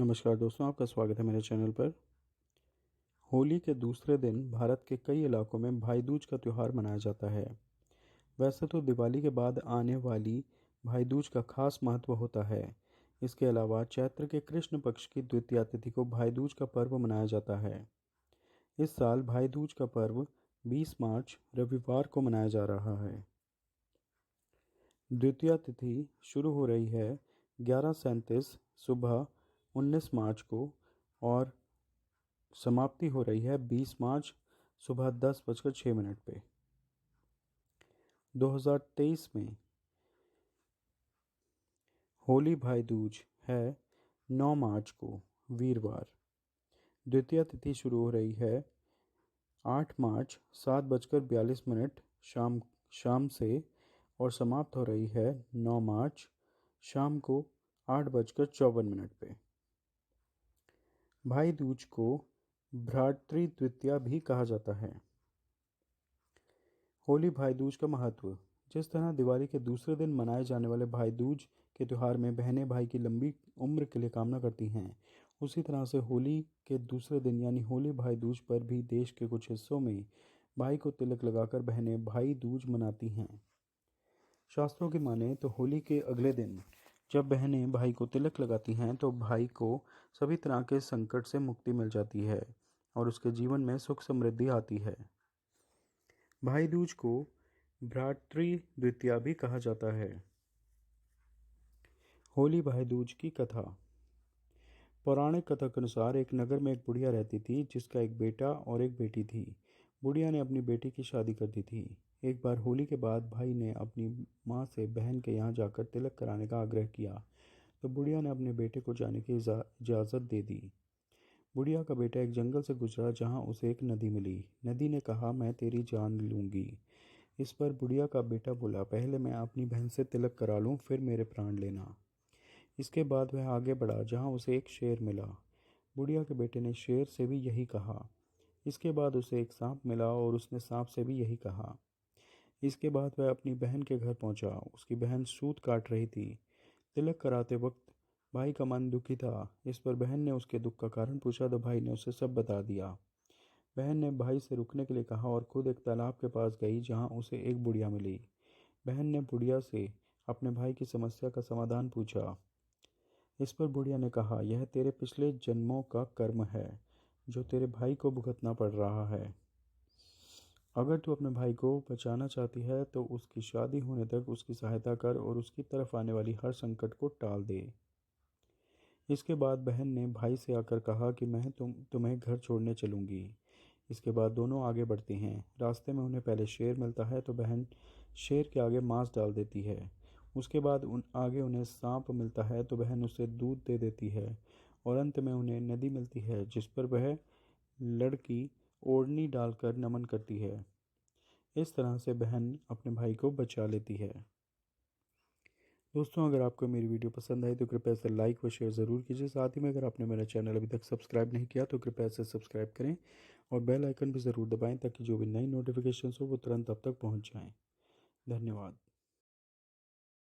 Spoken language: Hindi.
नमस्कार दोस्तों, आपका स्वागत है मेरे चैनल पर। होली के दूसरे दिन भारत के कई इलाकों में भाई दूज का त्यौहार मनाया जाता है। वैसे तो दिवाली के बाद आने वाली भाई दूज का खास महत्व होता है। इसके अलावा चैत्र के कृष्ण पक्ष की द्वितीया तिथि को भाई दूज का पर्व मनाया जाता है। इस साल भाई दूज का पर्व 20 मार्च रविवार को मनाया जा रहा है। द्वितीया तिथि शुरू हो रही है 11:37 सुबह 19 मार्च को और समाप्ति हो रही है 20 मार्च सुबह 10:06 पे। 2023 में होली भाई दूज है 9 मार्च को वीरवार। द्वितीया तिथि शुरू हो रही है 8 मार्च 7:42 शाम से और समाप्त हो रही है 9 मार्च शाम को 8:54 पे। भाई दूज को भ्रातृ द्वितीया भी कहा जाता है। होली भाई दूज का महत्व। जिस तरह दिवाली के दूसरे दिन मनाए जाने वाले भाई दूज के त्यौहार में बहनें भाई की लंबी उम्र के लिए कामना करती हैं, उसी तरह से होली के दूसरे दिन यानी होली भाई दूज पर भी देश के कुछ हिस्सों में भाई को तिलक लगाकर बहनें भाई दूज मनाती हैं। शास्त्रों की माने तो होली के अगले दिन जब बहनें भाई को तिलक लगाती हैं तो भाई को सभी तरह के संकट से मुक्ति मिल जाती है और उसके जीवन में सुख समृद्धि आती है। भाई दूज को भ्रातृ द्वितीया भी कहा जाता है। होली भाई दूज की कथा। पौराणिक कथा के अनुसार एक नगर में एक बुढ़िया रहती थी जिसका एक बेटा और एक बेटी थी। बुढ़िया ने अपनी बेटी की शादी कर दी थी। एक बार होली के बाद भाई ने अपनी माँ से बहन के यहाँ जाकर तिलक कराने का आग्रह किया तो बुढ़िया ने अपने बेटे को जाने की इजाज़त दे दी। बुढ़िया का बेटा एक जंगल से गुजरा जहाँ उसे एक नदी मिली। नदी ने कहा, मैं तेरी जान लूँगी। इस पर बुढ़िया का बेटा बोला, पहले मैं अपनी बहन से तिलक करा लूँ, फिर मेरे प्राण लेना। इसके बाद वह आगे बढ़ा जहाँ उसे एक शेर मिला। बुढ़िया के बेटे ने शेर से भी यही कहा। इसके बाद उसे एक सांप मिला और उसने सांप से भी यही कहा। इसके बाद वह अपनी बहन के घर पहुंचा। उसकी बहन सूत काट रही थी। तिलक कराते वक्त भाई का मन दुखी था। इस पर बहन ने उसके दुख का कारण पूछा तो भाई ने उसे सब बता दिया। बहन ने भाई से रुकने के लिए कहा और खुद एक तालाब के पास गई जहाँ उसे एक बुढ़िया मिली। बहन ने बुढ़िया से अपने भाई की समस्या का समाधान पूछा। इस पर बुढ़िया ने कहा, यह तेरे पिछले जन्मों का कर्म है जो तेरे भाई को भुगतना पड़ रहा है। अगर तू अपने भाई को बचाना चाहती है तो उसकी शादी होने तक उसकी सहायता कर और उसकी तरफ आने वाली हर संकट को टाल दे। इसके बाद बहन ने भाई से आकर कहा कि मैं तुम्हें घर छोड़ने चलूँगी। इसके बाद दोनों आगे बढ़ते हैं। रास्ते में उन्हें पहले शेर मिलता है तो बहन शेर के आगे मांस डाल देती है। उसके बाद आगे उन्हें सांप मिलता है तो बहन उसे दूध दे देती है और अंत में उन्हें नदी मिलती है जिस पर वह लड़की ओढ़नी डालकर नमन करती है। इस तरह से बहन अपने भाई को बचा लेती है। दोस्तों, अगर आपको मेरी वीडियो पसंद आई तो कृपया इसे लाइक व शेयर ज़रूर कीजिए। साथ ही में अगर आपने मेरा चैनल अभी तक सब्सक्राइब नहीं किया तो कृपया इसे सब्सक्राइब करें और बेल आइकन भी ज़रूर दबाएं ताकि जो भी नई नोटिफिकेशंस हो वो तुरंत आप तक पहुंच जाएं। धन्यवाद।